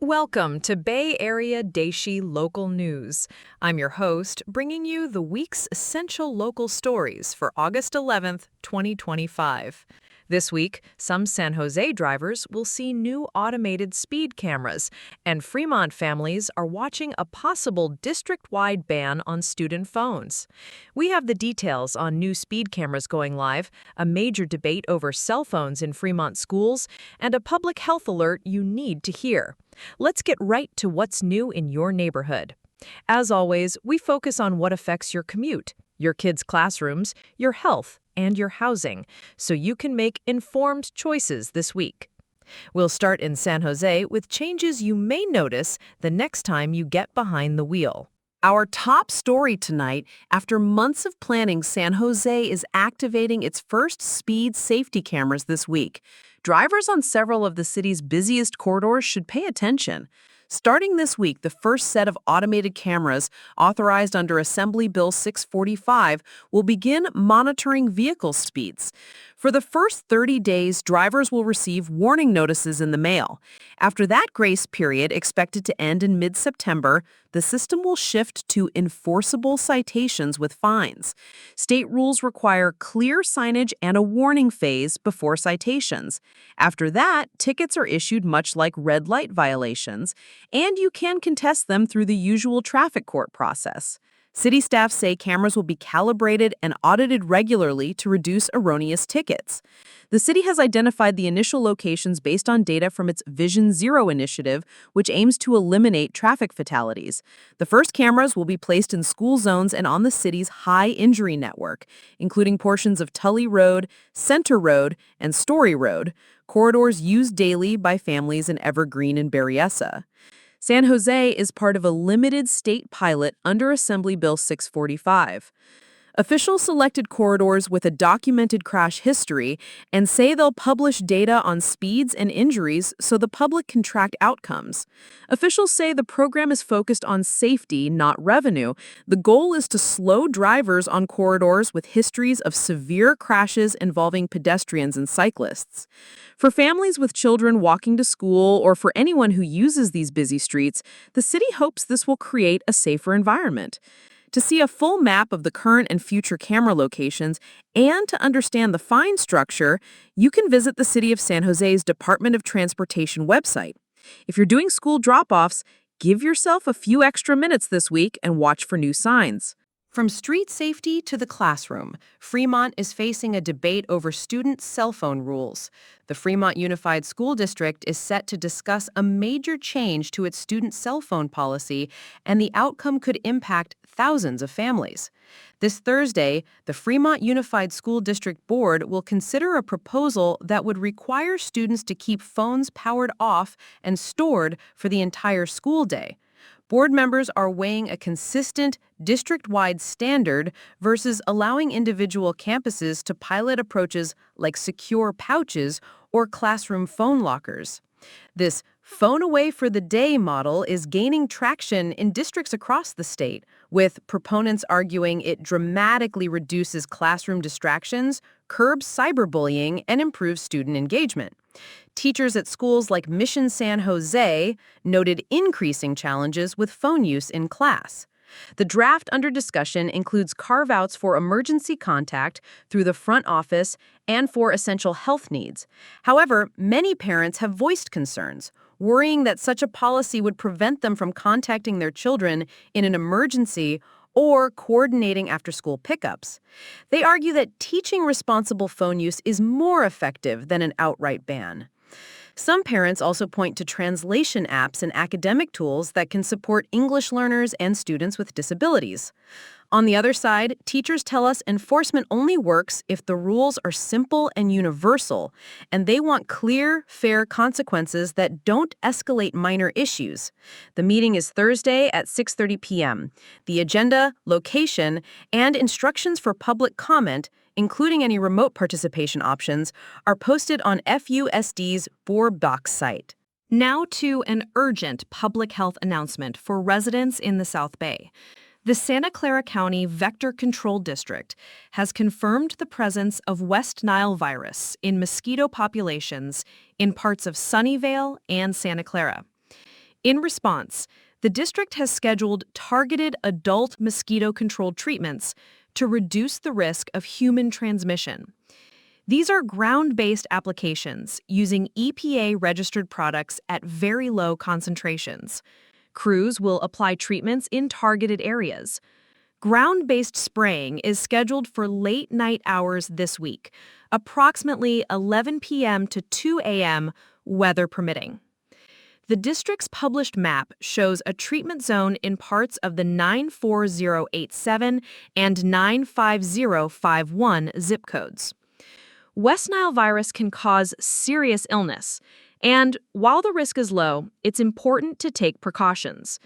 Welcome to Bay Area Dayshi Local News. I'm your host, bringing you the week's essential local stories for August 11th, 2025. This week, some San Jose drivers will see new automated speed cameras, and Fremont families are watching a possible district-wide ban on student phones. We have the details on new speed cameras going live, a major debate over cell phones in Fremont schools, and a public health alert you need to hear. Let's get right to what's new in your neighborhood. As always, we focus on what affects your commute, your kids' classrooms, your health, and your housing, so you can make informed choices this week. We'll start in San Jose with changes you may notice the next time you get behind the wheel. Our top story tonight: after months of planning, San Jose is activating its first speed safety cameras this week. Drivers on several of the city's busiest corridors should pay attention. Starting this week, the first set of automated cameras, authorized under Assembly Bill 645, will begin monitoring vehicle speeds. For the first 30 days, drivers will receive warning notices in the mail. After that grace period, expected to end in mid-September, the system will shift to enforceable citations with fines. State rules require clear signage and a warning phase before citations. After that, tickets are issued much like red light violations, and you can contest them through the usual traffic court process. City staff say cameras will be calibrated and audited regularly to reduce erroneous tickets. The city has identified the initial locations based on data from its Vision Zero initiative, which aims to eliminate traffic fatalities. The first cameras will be placed in school zones and on the city's high injury network, including portions of Tully Road, Center Road, and Story Road, corridors used daily by families in Evergreen and Berryessa. San Jose is part of a limited state pilot under Assembly Bill 645. Officials selected corridors with a documented crash history and say they'll publish data on speeds and injuries so the public can track outcomes. Officials say the program is focused on safety, not revenue. The goal is to slow drivers on corridors with histories of severe crashes involving pedestrians and cyclists. For families with children walking to school or for anyone who uses these busy streets, the city hopes this will create a safer environment. To see a full map of the current and future camera locations and to understand the fine structure, you can visit the City of San Jose's Department of Transportation website. If you're doing school drop-offs, give yourself a few extra minutes this week and watch for new signs. From street safety to the classroom, Fremont is facing a debate over student cell phone rules. The Fremont Unified School District is set to discuss a major change to its student cell phone policy, and the outcome could impact thousands of families. This Thursday, the Fremont Unified School District Board will consider a proposal that would require students to keep phones powered off and stored for the entire school day. Board members are weighing a consistent, district-wide standard versus allowing individual campuses to pilot approaches like secure pouches or classroom phone lockers. This phone away for the day model is gaining traction in districts across the state, with proponents arguing it dramatically reduces classroom distractions, curbs cyberbullying, and improves student engagement. Teachers at schools like Mission San Jose noted increasing challenges with phone use in class. The draft under discussion includes carve-outs for emergency contact through the front office and for essential health needs. However, many parents have voiced concerns, worrying that such a policy would prevent them from contacting their children in an emergency or coordinating after-school pickups. They argue that teaching responsible phone use is more effective than an outright ban. Some parents also point to translation apps and academic tools that can support English learners and students with disabilities. On the other side, teachers tell us enforcement only works if the rules are simple and universal, and they want clear, fair consequences that don't escalate minor issues. The meeting is Thursday at 6:30 p.m. The agenda, location, and instructions for public comment, including any remote participation options, are posted on FUSD's Board Docs site. Now to an urgent public health announcement for residents in the South Bay. The Santa Clara County Vector Control District has confirmed the presence of West Nile virus in mosquito populations in parts of Sunnyvale and Santa Clara. In response, the district has scheduled targeted adult mosquito-controlled treatments to reduce the risk of human transmission. These are ground-based applications using EPA-registered products at very low concentrations. Crews will apply treatments in targeted areas. Ground-based spraying is scheduled for late-night hours this week, approximately 11 p.m. to 2 a.m., weather permitting. The district's published map shows a treatment zone in parts of the 94087 and 95051 zip codes. West Nile virus can cause serious illness, and while the risk is low, it's important to take precautions.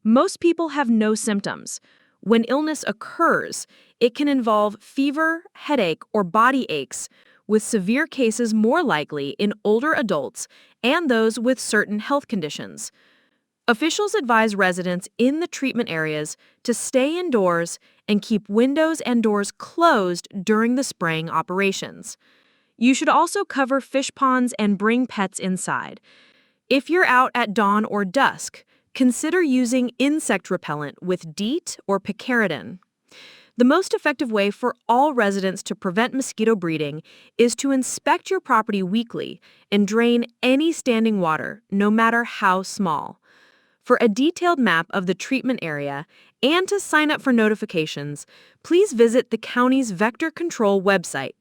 Most people have no symptoms. When illness occurs, it can involve fever, headache, or body aches, with severe cases more likely in older adults and those with certain health conditions. Officials advise residents in the treatment areas to stay indoors and keep windows and doors closed during the spraying operations. You should also cover fish ponds and bring pets inside. If you're out at dawn or dusk, consider using insect repellent with DEET or picaridin. The most effective way for all residents to prevent mosquito breeding is to inspect your property weekly and drain any standing water, no matter how small. For a detailed map of the treatment area and to sign up for notifications, please visit the county's vector control website.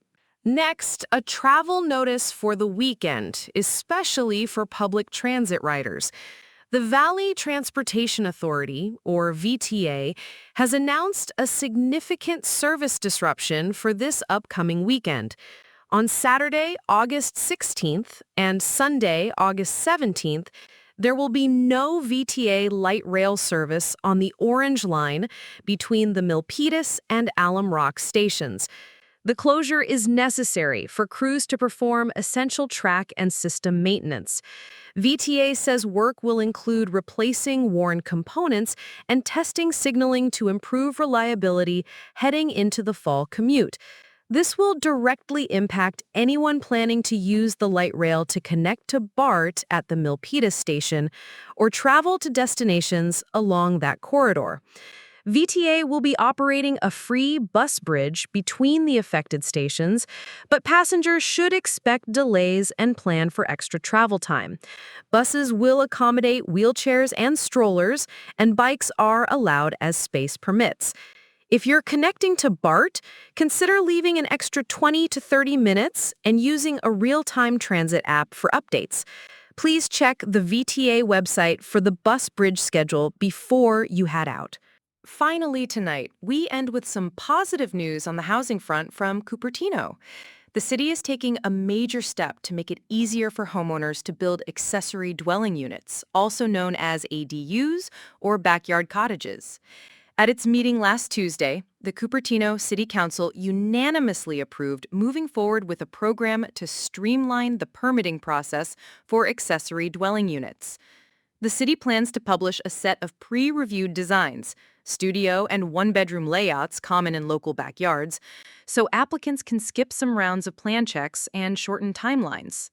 Next, a travel notice for the weekend, especially for public transit riders. The Valley Transportation Authority, or VTA, has announced a significant service disruption for this upcoming weekend. On Saturday, August 16th, and Sunday, August 17th, there will be no VTA light rail service on the Orange Line between the Milpitas and Alum Rock stations. The closure is necessary for crews to perform essential track and system maintenance. VTA says work will include replacing worn components and testing signaling to improve reliability heading into the fall commute. This will directly impact anyone planning to use the light rail to connect to BART at the Milpitas station or travel to destinations along that corridor. VTA will be operating a free bus bridge between the affected stations, but passengers should expect delays and plan for extra travel time. Buses will accommodate wheelchairs and strollers, and bikes are allowed as space permits. If you're connecting to BART, consider leaving an extra 20 to 30 minutes and using a real-time transit app for updates. Please check the VTA website for the bus bridge schedule before you head out. Finally tonight, we end with some positive news on the housing front from Cupertino. The city is taking a major step to make it easier for homeowners to build accessory dwelling units, also known as ADUs or backyard cottages. At its meeting last Tuesday, the Cupertino City Council unanimously approved moving forward with a program to streamline the permitting process for accessory dwelling units. The city plans to publish a set of pre-reviewed designs, studio and one-bedroom layouts common in local backyards, so applicants can skip some rounds of plan checks and shorten timelines.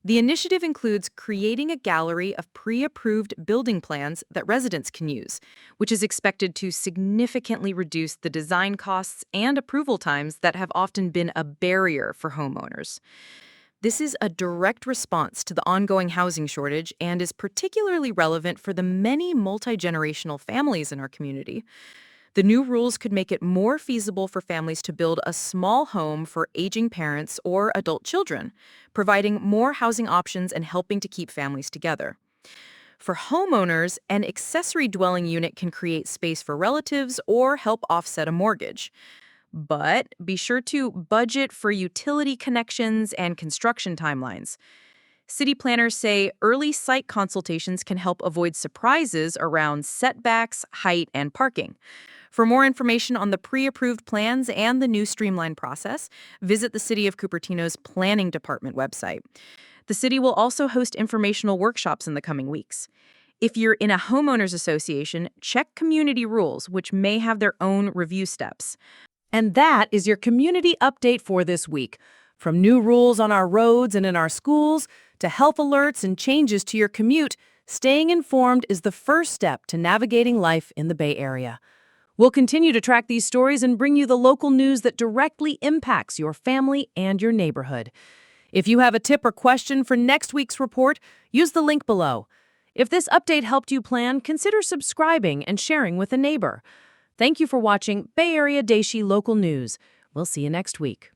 The initiative includes creating a gallery of pre-approved building plans that residents can use, which is expected to significantly reduce the design costs and approval times that have often been a barrier for homeowners. This is a direct response to the ongoing housing shortage and is particularly relevant for the many multi-generational families in our community. The new rules could make it more feasible for families to build a small home for aging parents or adult children, providing more housing options and helping to keep families together. For homeowners, an accessory dwelling unit can create space for relatives or help offset a mortgage. But be sure to budget for utility connections and construction timelines. City planners say early site consultations can help avoid surprises around setbacks, height, and parking. For more information on the pre-approved plans and the new streamlined process, visit the City of Cupertino's Planning Department website. The city will also host informational workshops in the coming weeks. If you're in a homeowners association, check community rules, which may have their own review steps. And that is your community update for this week. From new rules on our roads and in our schools to health alerts and changes to your commute, Staying informed is the first step to navigating life in the Bay Area. We'll continue to track these stories and bring you the local news that directly impacts your family and your neighborhood. If you have a tip or question for next week's report, use the link below. If this update helped you plan, consider subscribing and sharing with a neighbor. Thank you for watching Bay Area Dayshi Local News. We'll see you next week.